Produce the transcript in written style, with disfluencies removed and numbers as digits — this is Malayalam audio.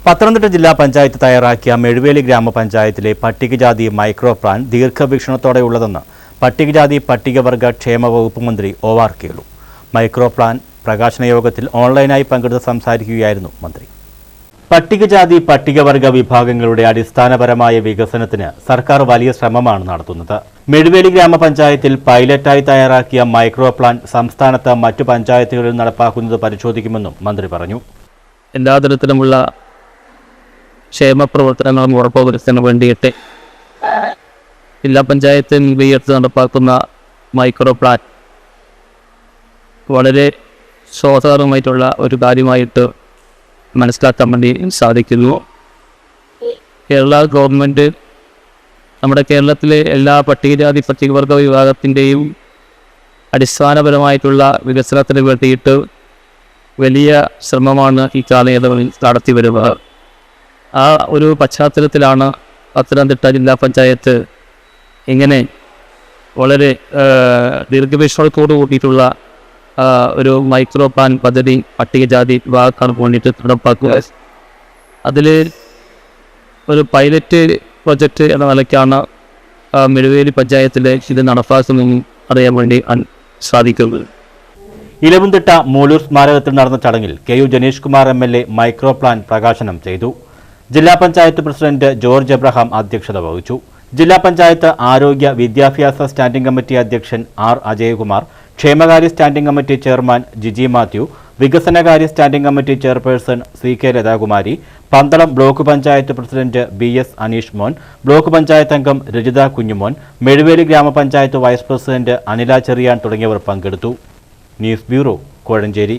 പത്തനംതിട്ട ജില്ലാ പഞ്ചായത്ത് തയ്യാറാക്കിയ മെഴുവേലി ഗ്രാമപഞ്ചായത്തിലെ പട്ടികജാതി മൈക്രോ പ്ലാൻ ദീർഘവീക്ഷണത്തോടെയുള്ളതെന്ന് പട്ടികജാതി പട്ടികവർഗ ക്ഷേമ വകുപ്പ് മന്ത്രി ഒ.ആർ. കേളു. മൈക്രോ പ്ലാൻ പ്രകാശന യോഗത്തിൽ ഓൺലൈനായി പങ്കെടുത്ത് സംസാരിക്കുകയായിരുന്നു മന്ത്രി. പട്ടികജാതി പട്ടികവർഗ വിഭാഗങ്ങളുടെ അടിസ്ഥാനപരമായ വികസനത്തിന് സർക്കാർ വലിയ ശ്രമമാണ് നടത്തുന്നത്. മെഴുവേലി ഗ്രാമപഞ്ചായത്തിൽ പൈലറ്റായി തയ്യാറാക്കിയ മൈക്രോ പ്ലാൻ സംസ്ഥാനത്ത് മറ്റു പഞ്ചായത്തുകളിൽ നടപ്പാക്കുന്നത് പരിശോധിക്കുമെന്നും മന്ത്രി പറഞ്ഞു. എല്ലാ തരത്തിലുമുള്ള ക്ഷേമ പ്രവർത്തനങ്ങളും ഉറപ്പുവരുത്തുന്നതിന് വേണ്ടിയിട്ട് ജില്ലാ പഞ്ചായത്ത് മുൻകൈയെടുത്ത് നടപ്പാക്കുന്ന മൈക്രോ പ്ലാൻ വളരെ ശ്രോതാകരമായിട്ടുള്ള ഒരു കാര്യമായിട്ട് മനസ്സിലാക്കാൻ വേണ്ടി സാധിക്കുന്നു. കേരള ഗവൺമെൻറ് നമ്മുടെ കേരളത്തിലെ എല്ലാ പട്ടികജാതി പട്ടികവർഗ വിഭാഗത്തിൻ്റെയും അടിസ്ഥാനപരമായിട്ടുള്ള വികസനത്തിന് വേണ്ടിയിട്ട് വലിയ ശ്രമമാണ് ഈ കാലയളവിൽ നടത്തി വരുന്നത്. ആ ഒരു പശ്ചാത്തലത്തിലാണ് പത്തനംതിട്ട ജില്ലാ പഞ്ചായത്ത് ഇങ്ങനെ വളരെ ദീർഘവീക്ഷണത്തോടു കൂടിയിട്ടുള്ള ഒരു മൈക്രോ പ്ലാൻ പദ്ധതി പട്ടികജാതി വിഭാഗക്കാർക്ക് വേണ്ടിയിട്ട് നടപ്പാക്കുക. അതിൽ ഒരു പൈലറ്റ് പ്രൊജക്റ്റ് എന്ന നിലയ്ക്കാണ് മെഴുവേലി പഞ്ചായത്തിൽ ഇത് നടപ്പാക്കുന്നതെന്നും അറിയാൻ വേണ്ടി സാധിക്കുന്നത്. ഇലവുംതിട്ട മൂലൂർ സ്മാരകത്തിൽ നടന്ന ചടങ്ങിൽ K U. Janeesh Kumar MLA. Micro plan പ്രകാശനം ചെയ്തു. ജില്ലാ പഞ്ചായത്ത് പ്രസിഡന്റ് ജോർജ് എബ്രഹാം അധ്യക്ഷത വഹിച്ചു. ജില്ലാ പഞ്ചായത്ത് ആരോഗ്യ വിദ്യാഭ്യാസ സ്റ്റാൻഡിംഗ് കമ്മിറ്റി അധ്യക്ഷൻ ആർ. അജയകുമാർ, ക്ഷേമകാര്യ standing committee chairman Giji Mathew, വികസനകാര്യ standing committee chairperson C K. Lathakumari, Pandalam block panchayat president B S. Aneesh Mon, block panchayat അംഗം രജിത കുഞ്ഞുമോൻ, മെഴുവേലി ഗ്രാമപഞ്ചായത്ത് വൈസ് പ്രസിഡന്റ് അനില ചെറിയാൻ തുടങ്ങിയവർ പങ്കെടുത്തു. News bureau, Kozhencherry.